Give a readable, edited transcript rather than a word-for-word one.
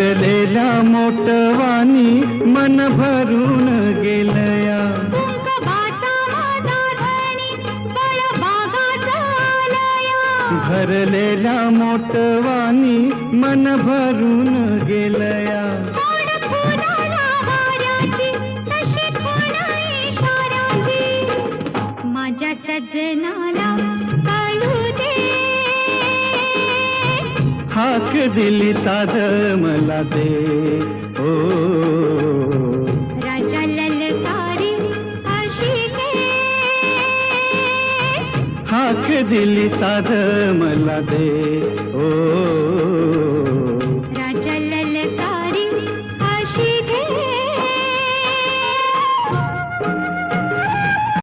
भरलेल्या मोटवानी मन भरून गेलया. भरलेल्या मोटवानी मन भरून गेलया. माझ्या सजनाला कळू दे. हाक दिली साध मला दे. ओ राजा ललकारी आशिके. हाक दिली साध मला दे. ओ